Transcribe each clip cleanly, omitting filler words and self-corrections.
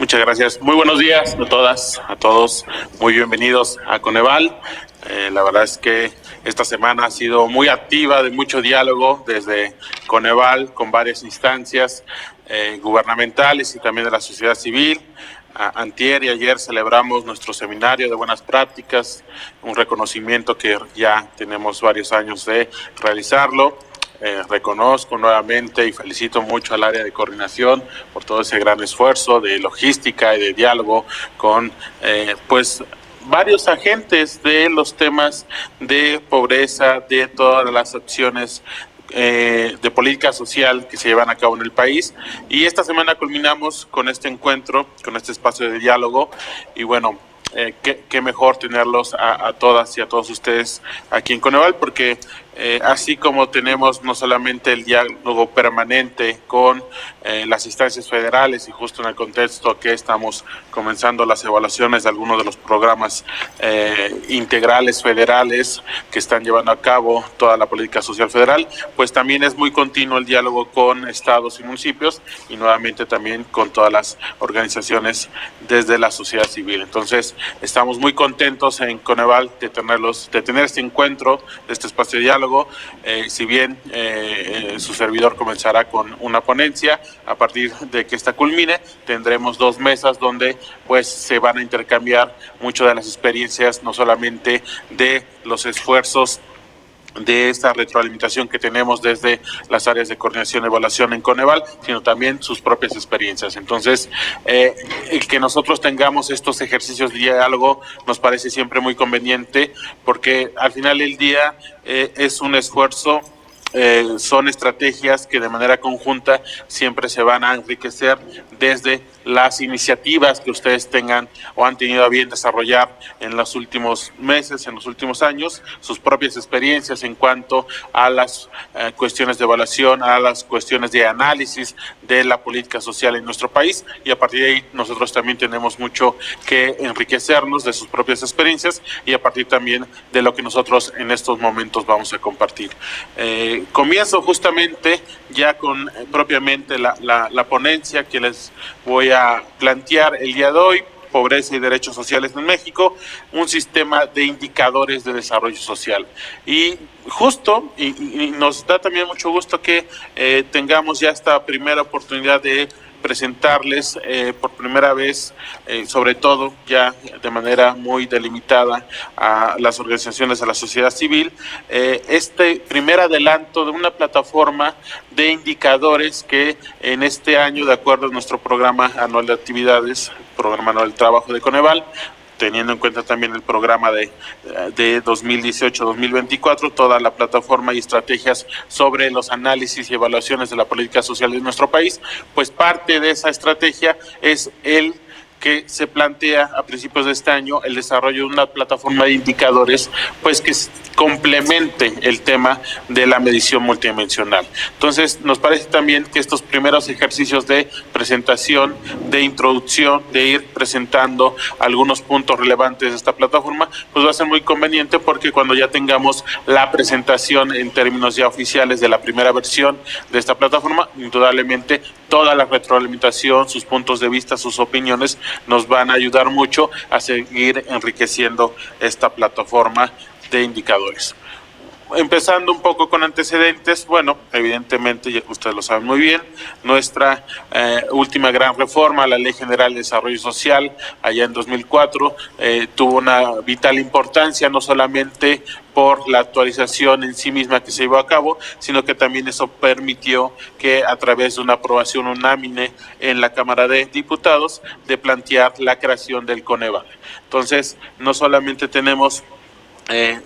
Muchas gracias. Muy buenos días a todas, a todos. Muy bienvenidos a Coneval. La verdad es que esta semana ha sido muy activa, de mucho diálogo desde Coneval con varias instancias gubernamentales y también de la sociedad civil. Antier y ayer celebramos nuestro seminario de buenas prácticas, un reconocimiento que ya tenemos varios años de realizarlo. Reconozco nuevamente y felicito mucho al área de coordinación por todo ese gran esfuerzo de logística y de diálogo con pues varios agentes de los temas de pobreza, de todas las acciones de política social que se llevan a cabo en el país. Y esta semana culminamos con este encuentro, con este espacio de diálogo y bueno, qué mejor tenerlos a todas y a todos ustedes aquí en Coneval, porque así como tenemos no solamente el diálogo permanente con las instancias federales y justo en el contexto que estamos comenzando las evaluaciones de algunos de los programas integrales federales que están llevando a cabo toda la política social federal, pues también es muy continuo el diálogo con estados y municipios y nuevamente también con todas las organizaciones desde la sociedad civil. Entonces, estamos muy contentos en Coneval de tener este encuentro, de este espacio de diálogo. Si bien su servidor comenzará con una ponencia, a partir de que esta culmine, tendremos 2 mesas donde pues se van a intercambiar muchas de las experiencias, no solamente de los esfuerzos de esta retroalimentación que tenemos desde las áreas de coordinación y evaluación en Coneval, sino también sus propias experiencias. Entonces, el que nosotros tengamos estos ejercicios de diálogo nos parece siempre muy conveniente, porque al final del día es un esfuerzo, son estrategias que de manera conjunta siempre se van a enriquecer desde las iniciativas que ustedes tengan o han tenido a bien desarrollar en los últimos meses, en los últimos años, sus propias experiencias en cuanto a las cuestiones de evaluación, a las cuestiones de análisis de la política social en nuestro país, y a partir de ahí nosotros también tenemos mucho que enriquecernos de sus propias experiencias y a partir también de lo que nosotros en estos momentos vamos a compartir. Comienzo justamente ya con propiamente la ponencia que les voy a plantear el día de hoy: pobreza y derechos sociales en México, un sistema de indicadores de desarrollo social. Y justo, y nos da también mucho gusto que tengamos ya esta primera oportunidad de presentarles por primera vez, sobre todo ya de manera muy delimitada a las organizaciones de la sociedad civil, este primer adelanto de una plataforma de indicadores que en este año, de acuerdo a nuestro programa anual de actividades, programa anual de trabajo de Coneval, teniendo en cuenta también el programa de 2018-2024, toda la plataforma y estrategias sobre los análisis y evaluaciones de la política social de nuestro país, pues parte de esa estrategia es el que se plantea a principios de este año el desarrollo de una plataforma de indicadores, pues que complemente el tema de la medición multidimensional. Entonces, nos parece también que estos primeros ejercicios de presentación, de introducción, de ir presentando algunos puntos relevantes de esta plataforma, pues va a ser muy conveniente, porque cuando ya tengamos la presentación en términos ya oficiales de la primera versión de esta plataforma, indudablemente toda la retroalimentación, sus puntos de vista, sus opiniones nos van a ayudar mucho a seguir enriqueciendo esta plataforma de indicadores. Empezando un poco con antecedentes, bueno, evidentemente, ya ustedes lo saben muy bien, nuestra última gran reforma, la Ley General de Desarrollo Social, allá en 2004, tuvo una vital importancia, no solamente por la actualización en sí misma que se llevó a cabo, sino que también eso permitió que a través de una aprobación unánime en la Cámara de Diputados, de plantear la creación del Coneval. Entonces, no solamente tenemos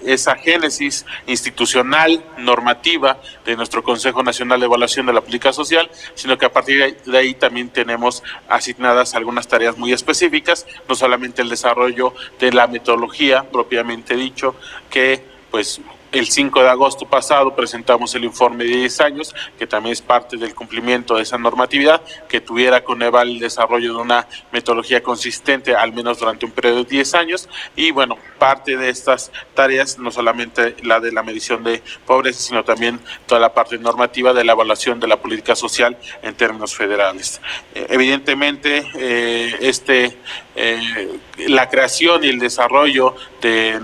esa génesis institucional, normativa de nuestro Consejo Nacional de Evaluación de la Política Social, sino que a partir de ahí también tenemos asignadas algunas tareas muy específicas, no solamente el desarrollo de la metodología propiamente dicho, que pues El 5 de agosto pasado presentamos el informe de 10 años, que también es parte del cumplimiento de esa normatividad, que tuviera Coneval el desarrollo de una metodología consistente, al menos durante un periodo de 10 años. Y bueno, parte de estas tareas, no solamente la de la medición de pobreza, sino también toda la parte normativa de la evaluación de la política social en términos federales. Evidentemente, la creación y el desarrollo de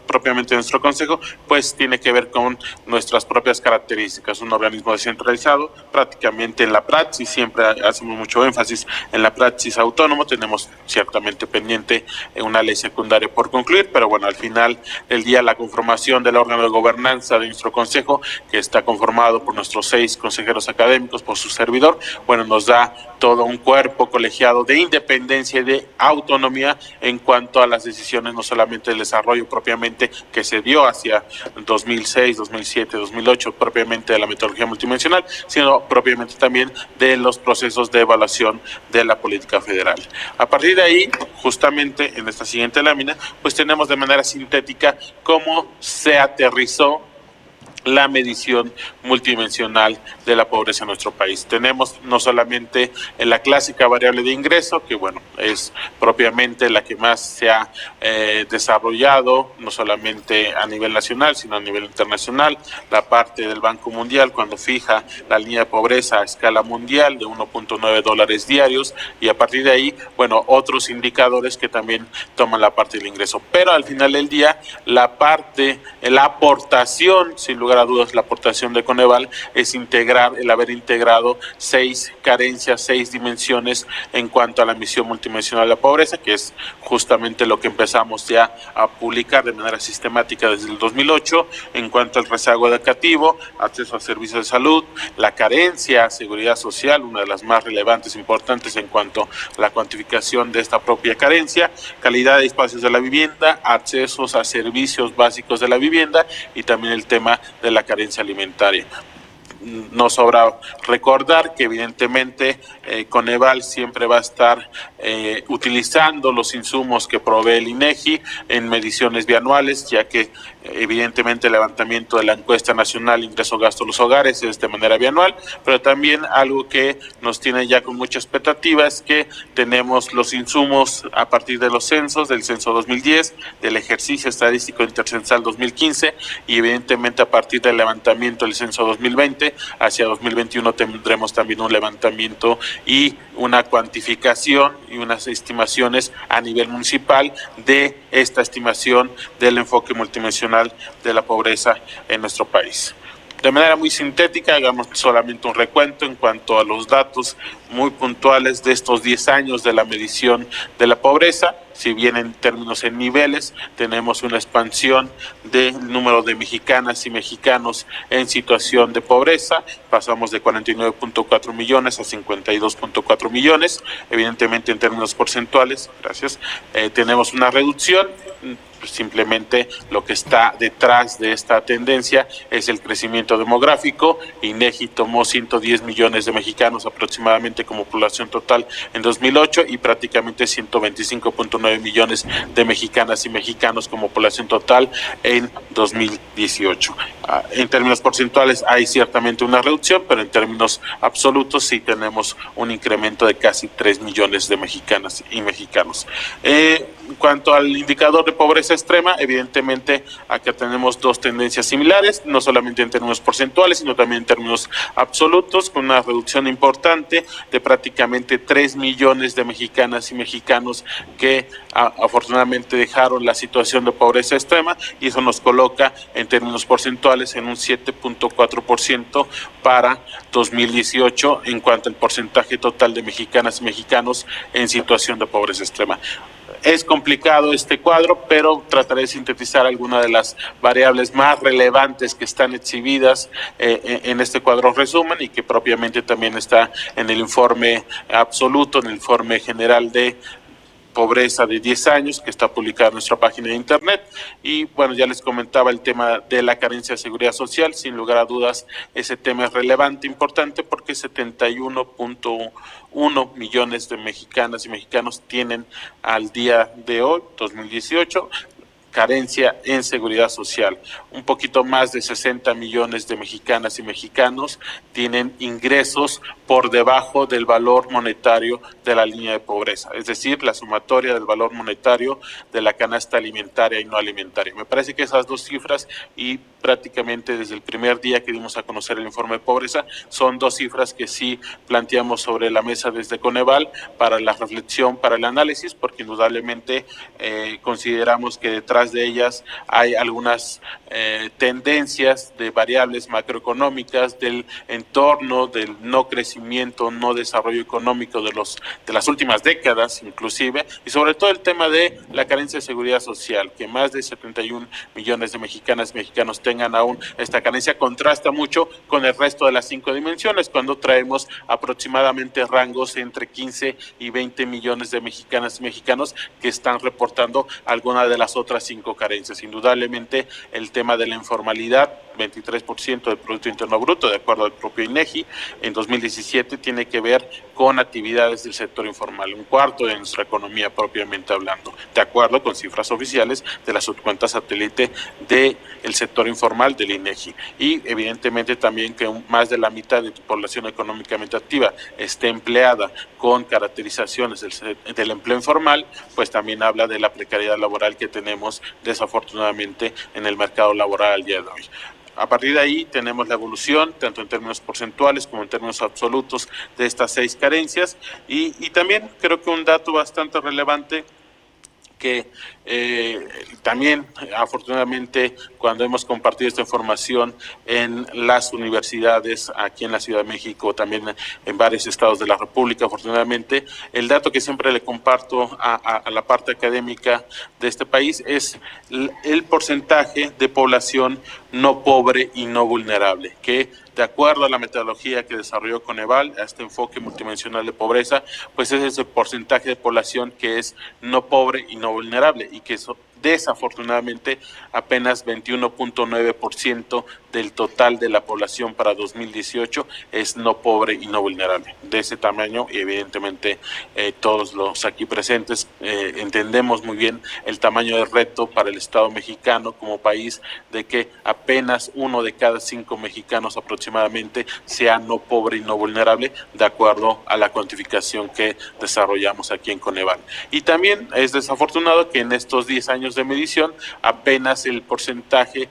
propiamente nuestro consejo, pues tiene que ver con nuestras propias características. Un organismo descentralizado, prácticamente en la praxis, siempre hacemos mucho énfasis en la praxis autónomo. Tenemos ciertamente pendiente una ley secundaria por concluir, pero bueno, al final del día la conformación del órgano de gobernanza de nuestro consejo, que está conformado por nuestros 6 consejeros académicos, por su servidor, bueno, nos da todo un cuerpo colegiado de independencia y de autonomía en cuanto a las decisiones, no solamente del desarrollo propiamente que se dio hacia 2006, 2007, 2008, propiamente de la metodología multidimensional, sino propiamente también de los procesos de evaluación de la política federal. A partir de ahí, justamente en esta siguiente lámina, pues tenemos de manera sintética cómo se aterrizó la medición multidimensional de la pobreza en nuestro país. Tenemos no solamente en la clásica variable de ingreso, que bueno, es propiamente la que más se ha desarrollado, no solamente a nivel nacional, sino a nivel internacional, la parte del Banco Mundial cuando fija la línea de pobreza a escala mundial de $1.9 diarios, y a partir de ahí, bueno, otros indicadores que también toman la parte del ingreso. Pero al final del día, la aportación, sin lugar a dudas, la aportación de Coneval es el haber integrado 6 carencias, 6 dimensiones en cuanto a la misión multidimensional de la pobreza, que es justamente lo que empezamos ya a publicar de manera sistemática desde el 2008, en cuanto al rezago educativo, acceso a servicios de salud, la carencia, seguridad social, una de las más relevantes, importantes en cuanto a la cuantificación de esta propia carencia, calidad de espacios de la vivienda, accesos a servicios básicos de la vivienda y también el tema de la carencia alimentaria. No sobra recordar que evidentemente Coneval siempre va a estar utilizando los insumos que provee el INEGI en mediciones bianuales, ya que evidentemente el levantamiento de la encuesta nacional ingreso-gasto de los hogares es de manera bianual, pero también algo que nos tiene ya con mucha expectativa es que tenemos los insumos a partir de los censos, del censo 2010, del ejercicio estadístico intercensal 2015 y evidentemente a partir del levantamiento del censo 2020 hacia 2021 tendremos también un levantamiento y una cuantificación y unas estimaciones a nivel municipal de esta estimación del enfoque multidimensional de la pobreza en nuestro país. De manera muy sintética, hagamos solamente un recuento en cuanto a los datos muy puntuales de estos 10 años de la medición de la pobreza. Si bien en términos en niveles tenemos una expansión del número de mexicanas y mexicanos en situación de pobreza, pasamos de 49.4 millones a 52.4 millones, evidentemente en términos porcentuales, tenemos una reducción. Simplemente lo que está detrás de esta tendencia es el crecimiento demográfico. INEGI tomó 110 millones de mexicanos aproximadamente como población total en 2008 y prácticamente 125.9 millones de mexicanas y mexicanos como población total en 2018. En términos porcentuales hay ciertamente una reducción, pero en términos absolutos sí tenemos un incremento de casi 3 millones de mexicanas y mexicanos. En cuanto al indicador de pobreza extrema, evidentemente acá tenemos dos tendencias similares, no solamente en términos porcentuales, sino también en términos absolutos, con una reducción importante de prácticamente 3 millones de mexicanas y mexicanos que afortunadamente dejaron la situación de pobreza extrema, y eso nos coloca en términos porcentuales en un 7.4% para 2018 en cuanto al porcentaje total de mexicanas y mexicanos en situación de pobreza extrema. Es complicado este cuadro, pero trataré de sintetizar algunas de las variables más relevantes que están exhibidas en este cuadro resumen y que propiamente también está en el informe absoluto, en el informe general de pobreza de 10 años que está publicada en nuestra página de internet. Y bueno, ya les comentaba el tema de la carencia de seguridad social. Sin lugar a dudas, ese tema es relevante, importante, porque 71.1 millones de mexicanas y mexicanos tienen al día de hoy, 2018, carencia en seguridad social. Un poquito más de 60 millones de mexicanas y mexicanos tienen ingresos por debajo del valor monetario de la línea de pobreza, es decir, la sumatoria del valor monetario de la canasta alimentaria y no alimentaria. Me parece que esas dos cifras, y prácticamente desde el primer día que dimos a conocer el informe de pobreza, son dos cifras que sí planteamos sobre la mesa desde Coneval para la reflexión, para el análisis, porque indudablemente consideramos que detrás de ellas hay algunas tendencias de variables macroeconómicas del entorno, del no crecimiento, no desarrollo económico de las últimas décadas inclusive, y sobre todo el tema de la carencia de seguridad social, que más de 71 millones de mexicanas y mexicanos tengan aún esta carencia, contrasta mucho con el resto de las 5 dimensiones, cuando traemos aproximadamente rangos entre 15 y 20 millones de mexicanas y mexicanos que están reportando alguna de las otras 5 carencias. Indudablemente el tema de la informalidad, 23% del Producto Interno Bruto, de acuerdo al propio INEGI, en 2017 tiene que ver con actividades del sector informal, un cuarto de nuestra economía propiamente hablando, de acuerdo con cifras oficiales de la subcuenta satélite del sector informal del INEGI. Y evidentemente también que más de la mitad de tu población económicamente activa esté empleada con caracterizaciones del empleo informal, pues también habla de la precariedad laboral que tenemos desafortunadamente en el mercado laboral al día de hoy. A partir de ahí tenemos la evolución, tanto en términos porcentuales como en términos absolutos, de estas 6 carencias, y también creo que un dato bastante relevante que también afortunadamente cuando hemos compartido esta información en las universidades aquí en la Ciudad de México, también en varios estados de la República, afortunadamente, el dato que siempre le comparto a la parte académica de este país es el porcentaje de población no pobre y no vulnerable, que de acuerdo a la metodología que desarrolló Coneval, a este enfoque multidimensional de pobreza, pues es ese porcentaje de población que es no pobre y no vulnerable, y que eso desafortunadamente apenas 21.9% del total de la población para 2018 es no pobre y no vulnerable. De ese tamaño, y evidentemente todos los aquí presentes entendemos muy bien el tamaño del reto para el Estado mexicano como país, de que apenas 1 de cada 5 mexicanos aproximadamente sea no pobre y no vulnerable, de acuerdo a la cuantificación que desarrollamos aquí en Coneval. Y también es desafortunado que en estos 10 años de medición apenas el porcentaje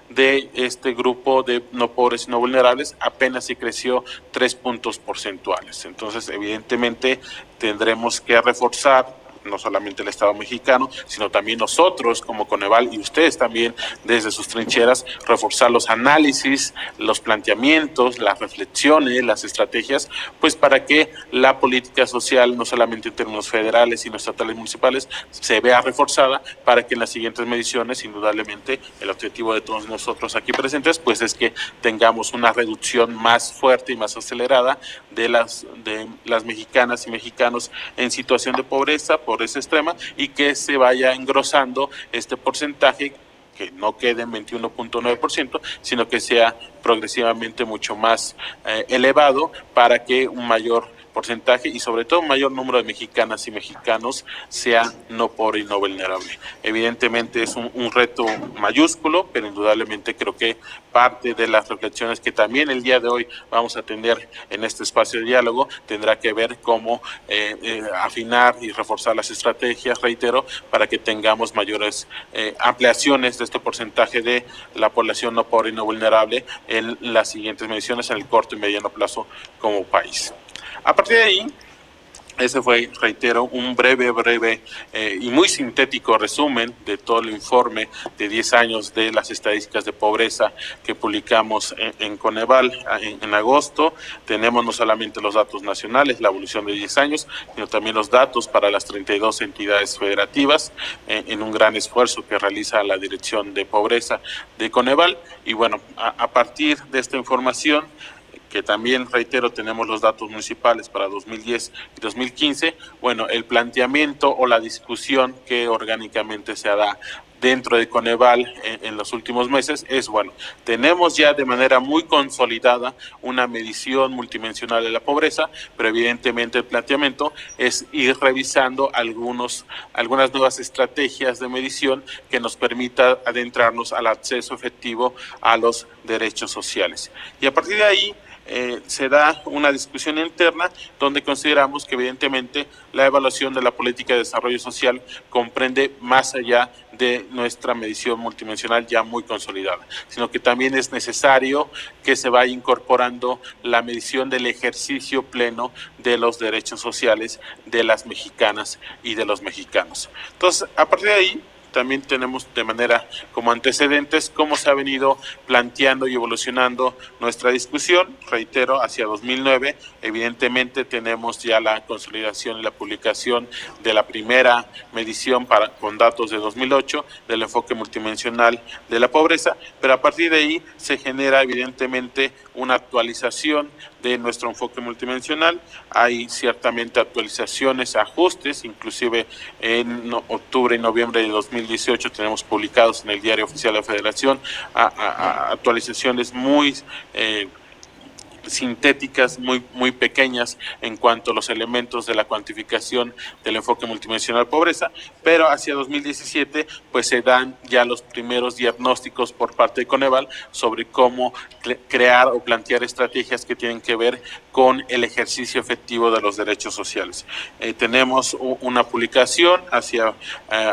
de este grupo de no pobres y no vulnerables apenas se creció 3 puntos porcentuales. Entonces, evidentemente, tendremos que reforzar no solamente el Estado mexicano, sino también nosotros como Coneval y ustedes también desde sus trincheras, reforzar los análisis, los planteamientos, las reflexiones, las estrategias, pues para que la política social, no solamente en términos federales, sino estatales y municipales, se vea reforzada para que en las siguientes mediciones, indudablemente, el objetivo de todos nosotros aquí presentes, pues es que tengamos una reducción más fuerte y más acelerada de las mexicanas y mexicanos en situación de pobreza, pobreza extrema, y que se vaya engrosando este porcentaje, que no quede en 21.9%, sino que sea progresivamente mucho más elevado, para que un mayor porcentaje y sobre todo un mayor número de mexicanas y mexicanos sea no pobre y no vulnerable. Evidentemente es un reto mayúsculo, pero indudablemente creo que parte de las reflexiones que también el día de hoy vamos a tener en este espacio de diálogo tendrá que ver cómo afinar y reforzar las estrategias, reitero, para que tengamos mayores ampliaciones de este porcentaje de la población no pobre y no vulnerable en las siguientes mediciones en el corto y mediano plazo como país. A partir de ahí, ese fue, reitero, un breve y muy sintético resumen de todo el informe de 10 años de las estadísticas de pobreza que publicamos en Coneval en agosto. Tenemos no solamente los datos nacionales, la evolución de 10 años, sino también los datos para las 32 entidades federativas en un gran esfuerzo que realiza la Dirección de Pobreza de Coneval. Y bueno, a partir de esta información, que también, reitero, tenemos los datos municipales para 2010 y 2015, bueno, el planteamiento o la discusión que orgánicamente se da dentro de Coneval en los últimos meses es, bueno, tenemos ya de manera muy consolidada una medición multidimensional de la pobreza, pero evidentemente el planteamiento es ir revisando algunas nuevas estrategias de medición que nos permita adentrarnos al acceso efectivo a los derechos sociales. Y a partir de ahí, se da una discusión interna donde consideramos que evidentemente la evaluación de la política de desarrollo social comprende más allá de nuestra medición multidimensional ya muy consolidada, sino que también es necesario que se vaya incorporando la medición del ejercicio pleno de los derechos sociales de las mexicanas y de los mexicanos. Entonces, a partir de ahí, también tenemos de manera como antecedentes cómo se ha venido planteando y evolucionando nuestra discusión. Reitero, hacia 2009, evidentemente tenemos ya la consolidación y la publicación de la primera medición con datos de 2008 del enfoque multidimensional de la pobreza, pero a partir de ahí se genera evidentemente una actualización de nuestro enfoque multidimensional. Hay ciertamente actualizaciones, ajustes, inclusive en octubre y noviembre de 2018 tenemos publicados en el Diario Oficial de la Federación actualizaciones muy sintéticas, muy pequeñas en cuanto a los elementos de la cuantificación del enfoque multidimensional de pobreza, pero hacia 2017 pues se dan ya los primeros diagnósticos por parte de Coneval sobre cómo crear o plantear estrategias que tienen que ver con el ejercicio efectivo de los derechos sociales. Tenemos una publicación hacia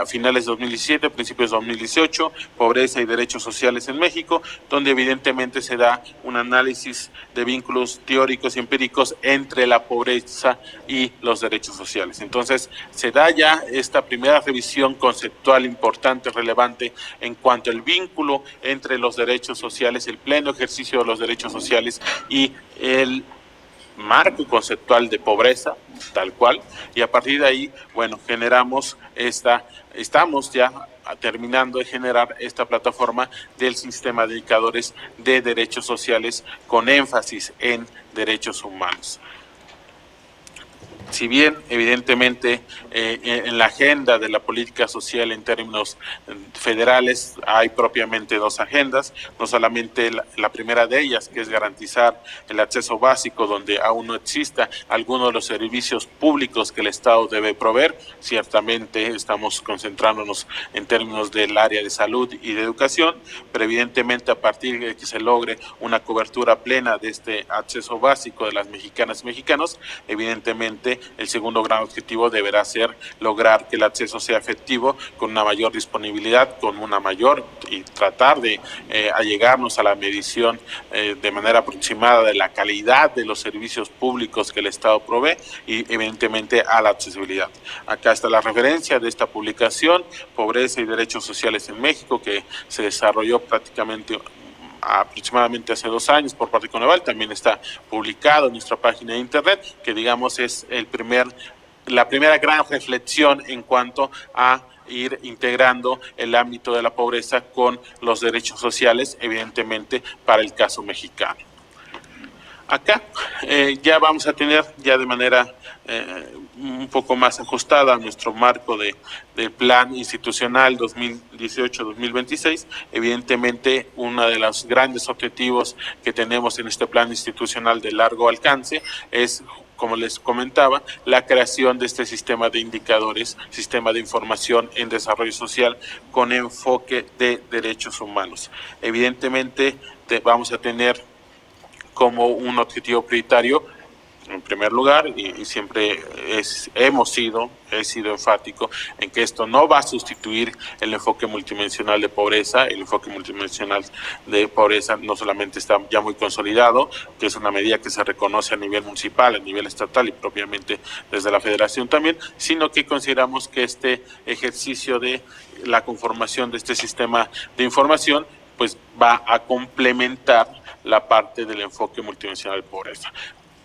finales de 2017, principios de 2018, Pobreza y Derechos Sociales en México, donde evidentemente se da un análisis de vínculos teóricos y empíricos entre la pobreza y los derechos sociales. Entonces, se da ya esta primera revisión conceptual importante, relevante, en cuanto al vínculo entre los derechos sociales, el pleno ejercicio de los derechos sociales y el marco conceptual de pobreza, tal cual, y a partir de ahí, bueno, estamos ya terminando de generar esta plataforma del sistema de indicadores de derechos sociales con énfasis en derechos humanos. Si bien evidentemente en la agenda de la política social en términos federales hay propiamente dos agendas, no solamente la primera de ellas, que es garantizar el acceso básico donde aún no exista alguno de los servicios públicos que el Estado debe proveer. Ciertamente estamos concentrándonos en términos del área de salud y de educación, pero evidentemente a partir de que se logre una cobertura plena de este acceso básico de las mexicanas y mexicanos, evidentemente el segundo gran objetivo deberá ser lograr que el acceso sea efectivo con una mayor disponibilidad, con una mayor y tratar de allegarnos a la medición de manera aproximada de la calidad de los servicios públicos que el Estado provee y evidentemente a la accesibilidad. Acá está la referencia de esta publicación, Pobreza y Derechos Sociales en México, que se desarrolló prácticamente aproximadamente hace 2 años por parte de Coneval, también está publicado en nuestra página de internet, que digamos es la primera gran reflexión en cuanto a ir integrando el ámbito de la pobreza con los derechos sociales, evidentemente para el caso mexicano. Acá ya vamos a tener ya de manera un poco más ajustada a nuestro marco de plan institucional 2018-2026. Evidentemente, uno de los grandes objetivos que tenemos en este plan institucional de largo alcance es, como les comentaba, la creación de este sistema de indicadores, sistema de información en desarrollo social con enfoque de derechos humanos. Evidentemente, vamos a tener como un objetivo prioritario, en primer lugar, y siempre he sido enfático en que esto no va a sustituir el enfoque multidimensional de pobreza. El enfoque multidimensional de pobreza no solamente está ya muy consolidado, que es una medida que se reconoce a nivel municipal, a nivel estatal y propiamente desde la federación también, sino que consideramos que este ejercicio de la conformación de este sistema de información pues va a complementar la parte del enfoque multidimensional de pobreza.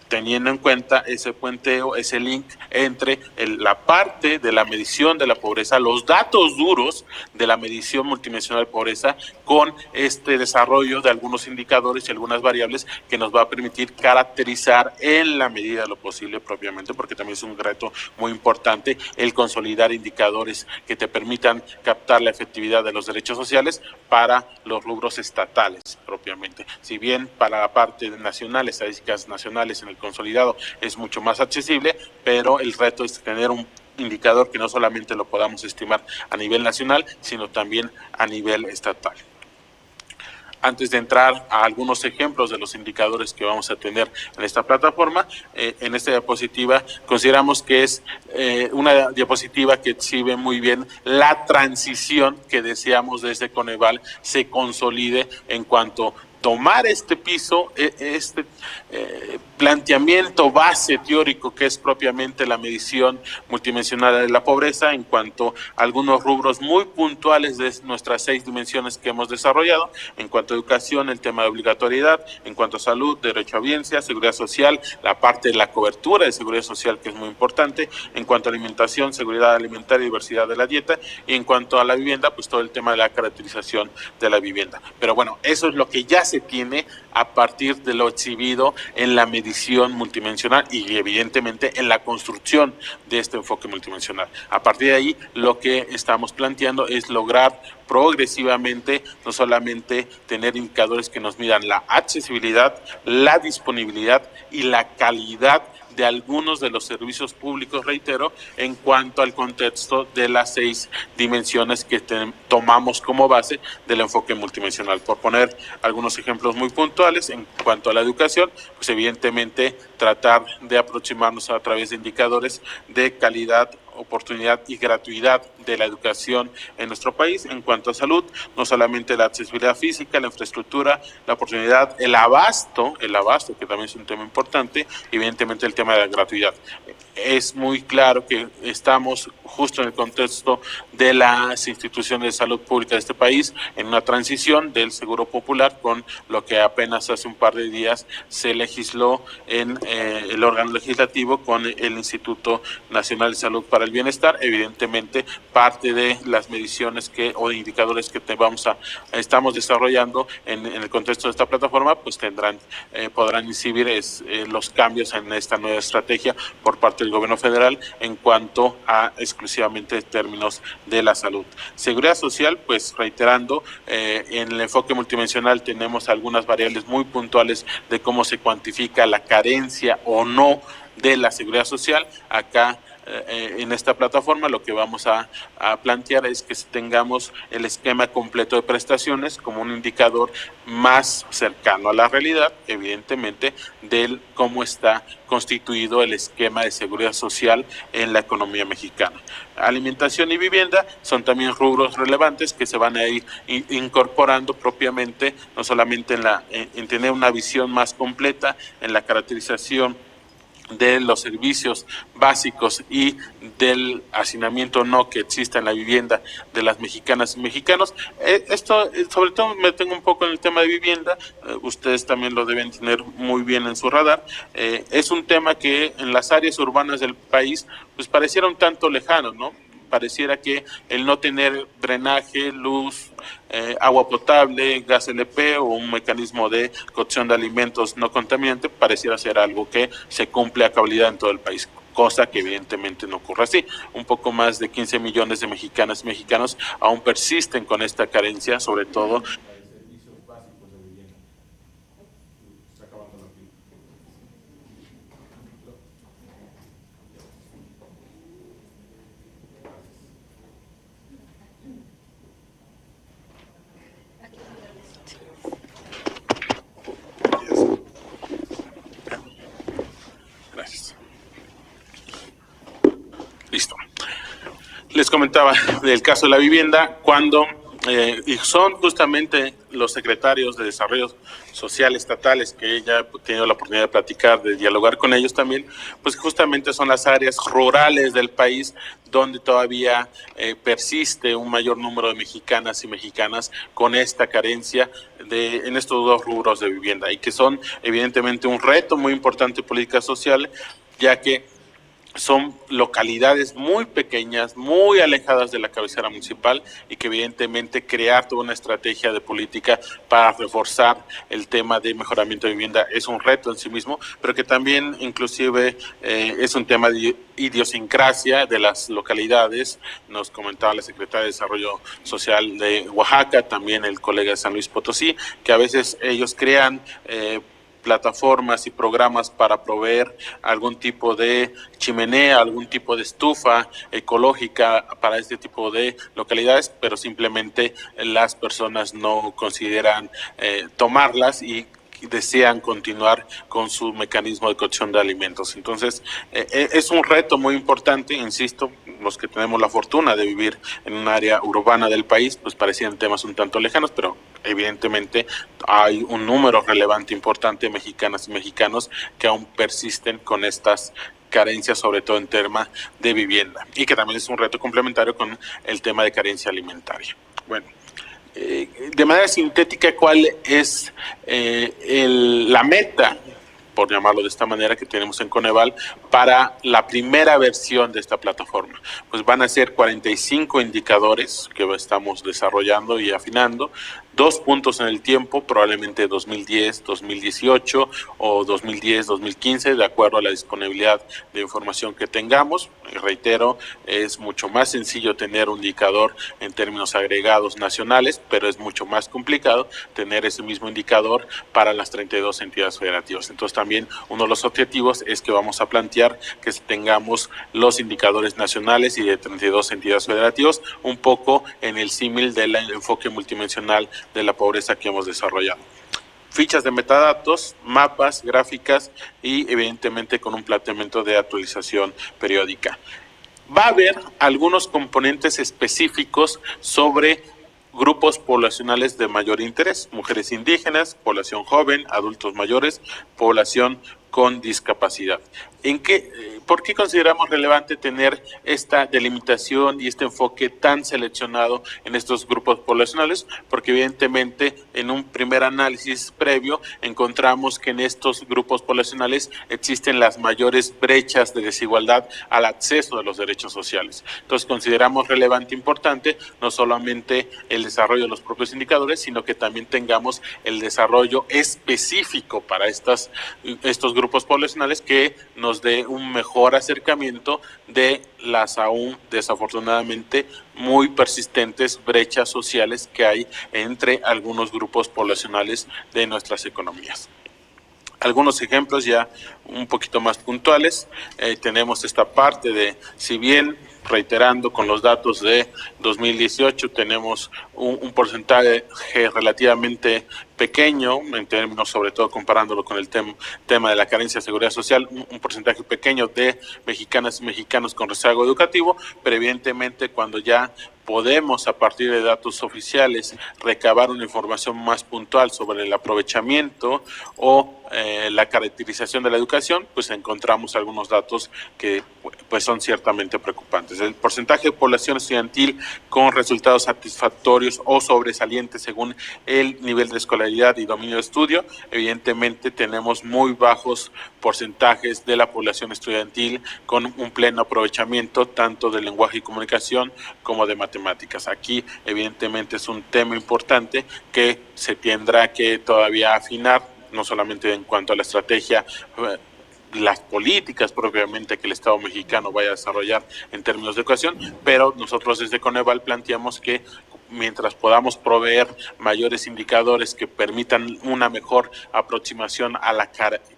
teniendo en cuenta ese puenteo, ese link entre la parte de la medición de la pobreza, los datos duros de la medición multidimensional de pobreza, con este desarrollo de algunos indicadores y algunas variables que nos va a permitir caracterizar en la medida de lo posible propiamente, porque también es un reto muy importante el consolidar indicadores que te permitan captar la efectividad de los derechos sociales para los rubros estatales propiamente. Si bien para la parte nacional, estadísticas nacionales en el consolidado es mucho más accesible, pero el reto es tener un indicador que no solamente lo podamos estimar a nivel nacional, sino también a nivel estatal. Antes de entrar a algunos ejemplos de los indicadores que vamos a tener en esta plataforma, en esta diapositiva consideramos que es una diapositiva que exhibe muy bien la transición que deseamos desde Coneval se consolide en cuanto tomar este piso, este planteamiento base teórico que es propiamente la medición multidimensional de la pobreza en cuanto a algunos rubros muy puntuales de nuestras 6 dimensiones que hemos desarrollado, en cuanto a educación, el tema de obligatoriedad, en cuanto a salud, derecho a bienestar, seguridad social, la parte de la cobertura de seguridad social que es muy importante, en cuanto a alimentación, seguridad alimentaria y diversidad de la dieta, y en cuanto a la vivienda, pues todo el tema de la caracterización de la vivienda. Pero bueno, eso es lo que ya se tiene a partir de lo exhibido en la medición multidimensional y evidentemente en la construcción de este enfoque multidimensional. A partir de ahí, lo que estamos planteando es lograr progresivamente no solamente tener indicadores que nos midan la accesibilidad, la disponibilidad y la calidad de algunos de los servicios públicos, reitero, en cuanto al contexto de las 6 dimensiones que tomamos como base del enfoque multidimensional. Por poner algunos ejemplos muy puntuales, en cuanto a la educación, pues evidentemente tratar de aproximarnos a través de indicadores de calidad, oportunidad y gratuidad de la educación en nuestro país. En cuanto a salud, no solamente la accesibilidad física, la infraestructura, la oportunidad, el abasto, que también es un tema importante, y evidentemente el tema de la gratuidad. Es muy claro que estamos justo en el contexto de las instituciones de salud pública de este país, en una transición del seguro popular con lo que apenas hace un par de días se legisló en el órgano legislativo con el Instituto Nacional de Salud para el Bienestar. Evidentemente, parte de las mediciones o indicadores que estamos desarrollando en el contexto de esta plataforma, pues podrán incidir los cambios en esta nueva estrategia por parte del gobierno federal en cuanto a exclusivamente términos de la salud. Seguridad social, pues reiterando, en el enfoque multidimensional tenemos algunas variables muy puntuales de cómo se cuantifica la carencia o no de la seguridad social. Acá en esta plataforma lo que vamos a plantear es que tengamos el esquema completo de prestaciones como un indicador más cercano a la realidad, evidentemente, de cómo está constituido el esquema de seguridad social en la economía mexicana. Alimentación y vivienda son también rubros relevantes que se van a ir incorporando propiamente, no solamente en tener una visión más completa en la caracterización de los servicios básicos y del hacinamiento no que exista en la vivienda de las mexicanas y mexicanos. Esto, sobre todo, me detengo un poco en el tema de vivienda, ustedes también lo deben tener muy bien en su radar. Es un tema que en las áreas urbanas del país pues pareciera un tanto lejano, ¿no? Pareciera que el no tener drenaje, luz, agua potable, gas LP o un mecanismo de cocción de alimentos no contaminante pareciera ser algo que se cumple a cabalidad en todo el país, cosa que evidentemente no ocurre así. Un poco más de 15 millones de mexicanas y mexicanos aún persisten con esta carencia, sobre todo servicios básicos de vivienda. Está acabando la pila. Gracias. Listo. Les comentaba del caso de la vivienda, cuando y son justamente los secretarios de Desarrollo Social estatales, que ya he tenido la oportunidad de platicar, de dialogar con ellos también, pues justamente son las áreas rurales del país donde todavía persiste un mayor número de mexicanas y mexicanas con esta carencia en estos dos rubros de vivienda, y que son evidentemente un reto muy importante de política social, ya que son localidades muy pequeñas, muy alejadas de la cabecera municipal, y que evidentemente crear toda una estrategia de política para reforzar el tema de mejoramiento de vivienda es un reto en sí mismo, pero que también inclusive es un tema de idiosincrasia de las localidades. Nos comentaba la secretaria de Desarrollo Social de Oaxaca, también el colega de San Luis Potosí, que a veces ellos crean plataformas y programas para proveer algún tipo de chimenea, algún tipo de estufa ecológica para este tipo de localidades, pero simplemente las personas no consideran tomarlas y desean continuar con su mecanismo de cocción de alimentos. Entonces, es un reto muy importante, insisto, los que tenemos la fortuna de vivir en un área urbana del país, pues parecían temas un tanto lejanos, pero evidentemente hay un número relevante, importante de mexicanas y mexicanos que aún persisten con estas carencias, sobre todo en tema de vivienda, y que también es un reto complementario con el tema de carencia alimentaria. Bueno, de manera sintética, ¿cuál es la meta, por llamarlo de esta manera, que tenemos en Coneval para la primera versión de esta plataforma? Pues van a ser 45 indicadores que estamos desarrollando y afinando, 2 puntos en el tiempo, probablemente 2010, 2018 o 2010, 2015, de acuerdo a la disponibilidad de información que tengamos. Y reitero, es mucho más sencillo tener un indicador en términos agregados nacionales, pero es mucho más complicado tener ese mismo indicador para las 32 entidades federativas. Entonces también uno de los objetivos es que vamos a plantear que tengamos los indicadores nacionales y de 32 entidades federativas, un poco en el símil del enfoque multidimensional de la pobreza que hemos desarrollado. Fichas de metadatos, mapas, gráficas y evidentemente con un planteamiento de actualización periódica. Va a haber algunos componentes específicos sobre grupos poblacionales de mayor interés: mujeres indígenas, población joven, adultos mayores, población con discapacidad. ¿Por qué consideramos relevante tener esta delimitación y este enfoque tan seleccionado en estos grupos poblacionales? Porque evidentemente en un primer análisis previo encontramos que en estos grupos poblacionales existen las mayores brechas de desigualdad al acceso de los derechos sociales. Entonces consideramos relevante e importante no solamente el desarrollo de los propios indicadores, sino que también tengamos el desarrollo específico para estos grupos poblacionales que nos dé un mejor acercamiento de las aún desafortunadamente muy persistentes brechas sociales que hay entre algunos grupos poblacionales de nuestras economías. Algunos ejemplos ya un poquito más puntuales. Tenemos esta parte de, si bien reiterando con los datos de 2018 tenemos un porcentaje relativamente pequeño, en términos sobre todo comparándolo con el tema de la carencia de seguridad social, un porcentaje pequeño de mexicanas y mexicanos con rezago educativo, pero evidentemente cuando ya podemos, a partir de datos oficiales, recabar una información más puntual sobre el aprovechamiento o la caracterización de la educación, pues encontramos algunos datos que pues son ciertamente preocupantes. El porcentaje de población estudiantil con resultados satisfactorios o sobresalientes según el nivel de escolaridad y dominio de estudio, evidentemente tenemos muy bajos porcentajes de la población estudiantil con un pleno aprovechamiento tanto del lenguaje y comunicación como de matemáticas. Aquí evidentemente es un tema importante que se tendrá que todavía afinar, no solamente en cuanto a la estrategia, las políticas propiamente que el Estado mexicano vaya a desarrollar en términos de educación, pero nosotros desde Coneval planteamos que mientras podamos proveer mayores indicadores que permitan una mejor aproximación a la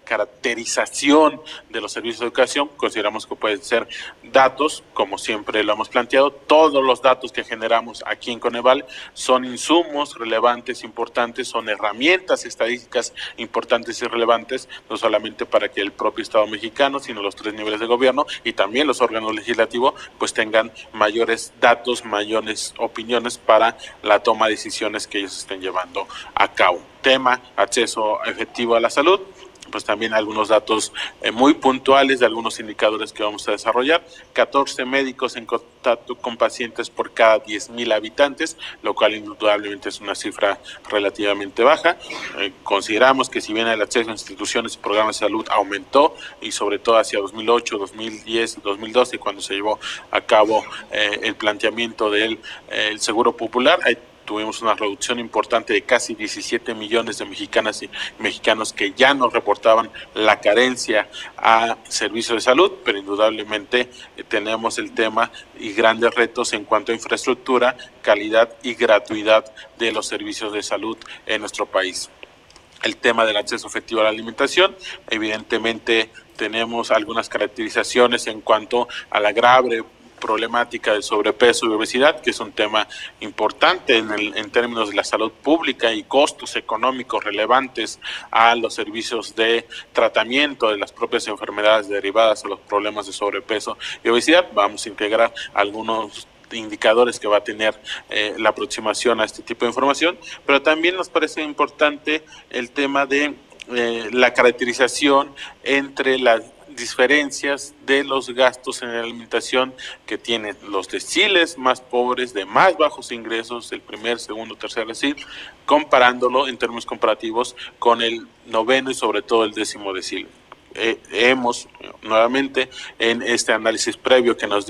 caracterización de los servicios de educación, consideramos que pueden ser datos, como siempre lo hemos planteado. Todos los datos que generamos aquí en Coneval son insumos relevantes, importantes, son herramientas estadísticas importantes y relevantes, no solamente para que el propio Estado mexicano, sino los 3 niveles de gobierno y también los órganos legislativos, pues tengan mayores datos, mayores opiniones para para la toma de decisiones que ellos estén llevando a cabo. Tema, acceso efectivo a la salud. Pues también algunos datos muy puntuales de algunos indicadores que vamos a desarrollar. 14 médicos en contacto con pacientes por cada 10,000 habitantes, lo cual indudablemente es una cifra relativamente baja. Consideramos que si bien el acceso a instituciones y programas de salud aumentó, y sobre todo hacia 2008, 2010 y 2012, cuando se llevó a cabo el planteamiento del Seguro Popular, tuvimos una reducción importante de casi 17 millones de mexicanas y mexicanos que ya nos reportaban la carencia a servicios de salud, pero indudablemente tenemos el tema y grandes retos en cuanto a infraestructura, calidad y gratuidad de los servicios de salud en nuestro país. El tema del acceso efectivo a la alimentación, evidentemente tenemos algunas caracterizaciones en cuanto a la grave problemática del sobrepeso y obesidad, que es un tema importante en términos de la salud pública y costos económicos relevantes a los servicios de tratamiento de las propias enfermedades derivadas a los problemas de sobrepeso y obesidad. Vamos a integrar algunos indicadores que va a tener la aproximación a este tipo de información, pero también nos parece importante el tema de la caracterización entre las diferencias de los gastos en la alimentación que tienen los deciles más pobres, de más bajos ingresos, el primer, segundo, tercer decil, comparándolo en términos comparativos con el noveno y sobre todo el 10º decil. Hemos nuevamente en este análisis previo que nos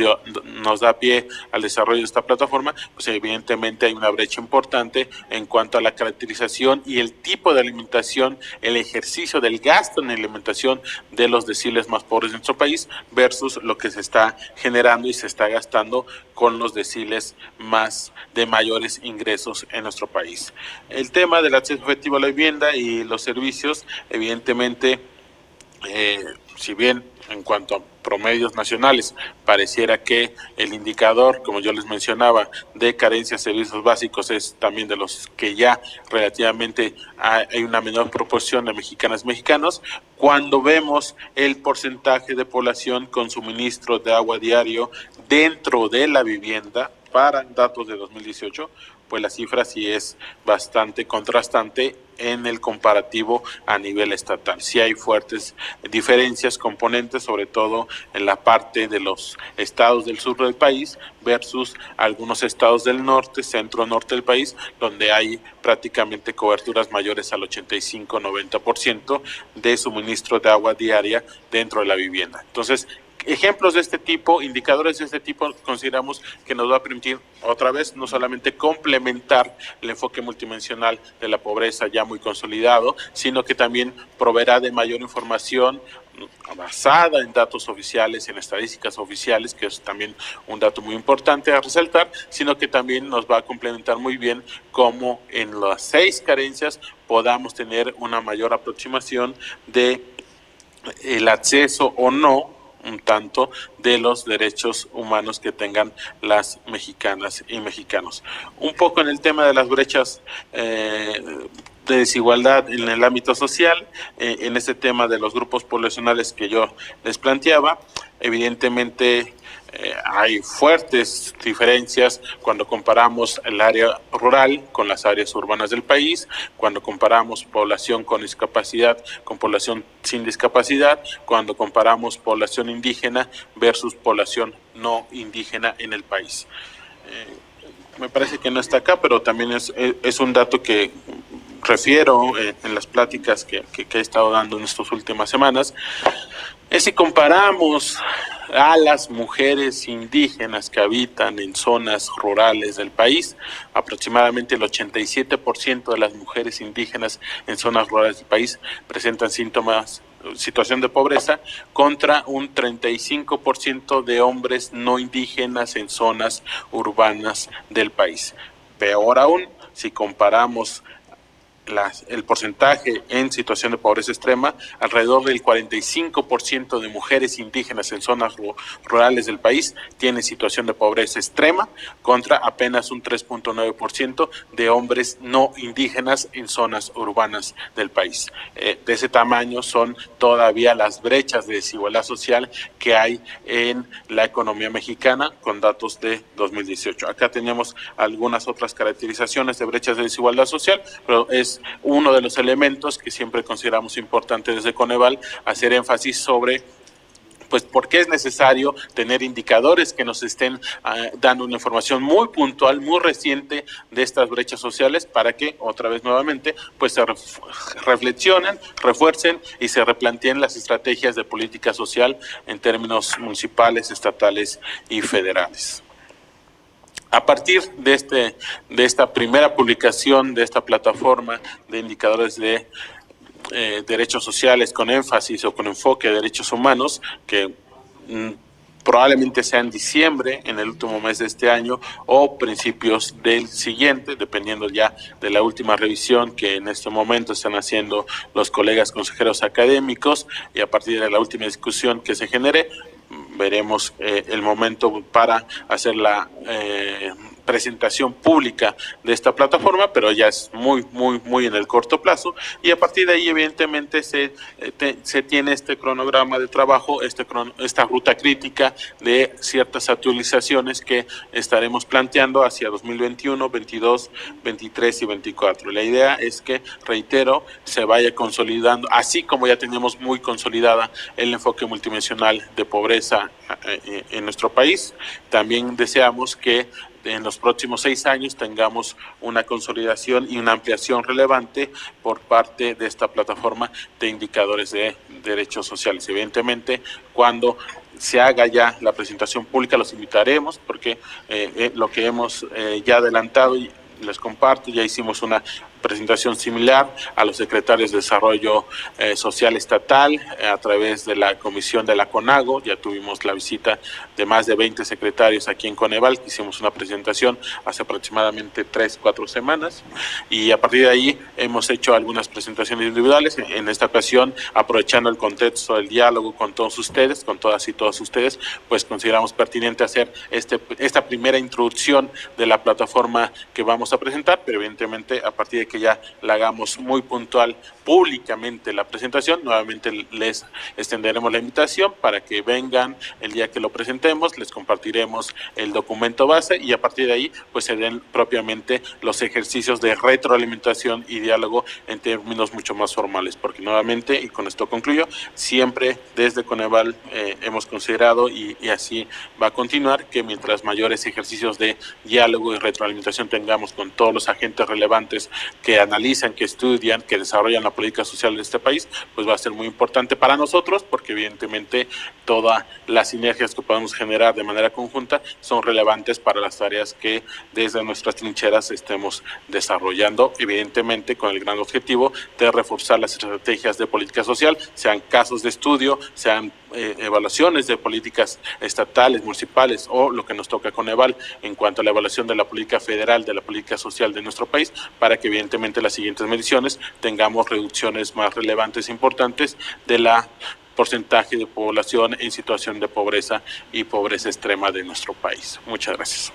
da pie al desarrollo de esta plataforma, pues evidentemente hay una brecha importante en cuanto a la caracterización y el tipo de alimentación, el ejercicio del gasto en alimentación de los deciles más pobres de nuestro país versus lo que se está generando y se está gastando con los deciles más de mayores ingresos en nuestro país. El tema del acceso efectivo a la vivienda y los servicios, evidentemente, si bien en cuanto a promedios nacionales pareciera que el indicador, como yo les mencionaba, de carencia de servicios básicos es también de los que ya relativamente hay una menor proporción de mexicanas y mexicanos, cuando vemos el porcentaje de población con suministro de agua diario dentro de la vivienda para datos de 2018, pues la cifra sí es bastante contrastante en el comparativo a nivel estatal. Sí hay fuertes diferencias, componentes, sobre todo en la parte de los estados del sur del país versus algunos estados del norte, centro-norte del país, donde hay prácticamente coberturas mayores al 85-90% de suministro de agua diaria dentro de la vivienda. Entonces, ejemplos de este tipo, indicadores de este tipo, consideramos que nos va a permitir otra vez no solamente complementar el enfoque multidimensional de la pobreza ya muy consolidado, sino que también proveerá de mayor información basada en datos oficiales, en estadísticas oficiales, que es también un dato muy importante a resaltar, sino que también nos va a complementar muy bien cómo en las 6 carencias podamos tener una mayor aproximación de el acceso o no un tanto de los derechos humanos que tengan las mexicanas y mexicanos. Un poco en el tema de las brechas de desigualdad en el ámbito social, en ese tema de los grupos poblacionales que yo les planteaba, evidentemente hay fuertes diferencias cuando comparamos el área rural con las áreas urbanas del país, cuando comparamos población con discapacidad con población sin discapacidad, cuando comparamos población indígena versus población no indígena en el país. Me parece que no está acá, pero también es un dato que refiero en las pláticas que he estado dando en estas últimas semanas. Es si comparamos a las mujeres indígenas que habitan en zonas rurales del país, aproximadamente el 87% de las mujeres indígenas en zonas rurales del país presentan situación de pobreza, contra un 35% de hombres no indígenas en zonas urbanas del país. Peor aún, si comparamos el porcentaje en situación de pobreza extrema, alrededor del 45% de mujeres indígenas en zonas rurales del país tienen situación de pobreza extrema, contra apenas un 3.9% de hombres no indígenas en zonas urbanas del país. De ese tamaño son todavía las brechas de desigualdad social que hay en la economía mexicana con datos de 2018. Acá tenemos algunas otras caracterizaciones de brechas de desigualdad social, pero es uno de los elementos que siempre consideramos importante desde Coneval hacer énfasis sobre pues porque es necesario tener indicadores que nos estén dando una información muy puntual, muy reciente de estas brechas sociales para que, otra vez nuevamente, pues se reflexionen, refuercen y se replanteen las estrategias de política social en términos municipales, estatales y federales. A partir de esta primera publicación de esta plataforma de indicadores de derechos sociales con énfasis o con enfoque de derechos humanos, que probablemente sea en diciembre, en el último mes de este año, o principios del siguiente, dependiendo ya de la última revisión que en este momento están haciendo los colegas consejeros académicos, y a partir de la última discusión que se genere, veremos el momento para hacer la presentación pública de esta plataforma, pero ya es muy en el corto plazo, y a partir de ahí evidentemente se tiene este cronograma de trabajo, esta ruta crítica de ciertas actualizaciones que estaremos planteando hacia 2021, 22, 23 y 24. La idea es que, reitero, se vaya consolidando, así como ya tenemos muy consolidada el enfoque multidimensional de pobreza en nuestro país, también deseamos que en los próximos 6 años tengamos una consolidación y una ampliación relevante por parte de esta plataforma de indicadores de derechos sociales. Evidentemente, cuando se haga ya la presentación pública, los invitaremos, porque lo que hemos ya adelantado y les comparto, ya hicimos una presentación similar a los secretarios de Desarrollo Social Estatal a través de la comisión de la CONAGO. Ya tuvimos la visita de más de 20 secretarios aquí en Coneval, que hicimos una presentación hace aproximadamente 3-4 semanas, y a partir de ahí hemos hecho algunas presentaciones individuales. En esta ocasión, aprovechando el contexto del diálogo con todos ustedes, con todas y todos ustedes, pues consideramos pertinente hacer esta primera introducción de la plataforma que vamos a presentar, pero evidentemente a partir de que ya la hagamos muy puntual públicamente la presentación, nuevamente les extenderemos la invitación para que vengan el día que lo presentemos, les compartiremos el documento base y a partir de ahí pues se den propiamente los ejercicios de retroalimentación y diálogo en términos mucho más formales, porque nuevamente, y con esto concluyo, siempre desde Coneval hemos considerado y así va a continuar, que mientras mayores ejercicios de diálogo y retroalimentación tengamos con todos los agentes relevantes que analizan, que estudian, que desarrollan la política social de este país, pues va a ser muy importante para nosotros, porque evidentemente todas las sinergias que podemos generar de manera conjunta son relevantes para las tareas que desde nuestras trincheras estemos desarrollando, evidentemente con el gran objetivo de reforzar las estrategias de política social, sean casos de estudio, sean evaluaciones de políticas estatales, municipales o lo que nos toca Coneval en cuanto a la evaluación de la política federal, de la política social de nuestro país, para que evidentemente las siguientes mediciones tengamos reducciones más relevantes e importantes de la porcentaje de población en situación de pobreza y pobreza extrema de nuestro país. Muchas gracias.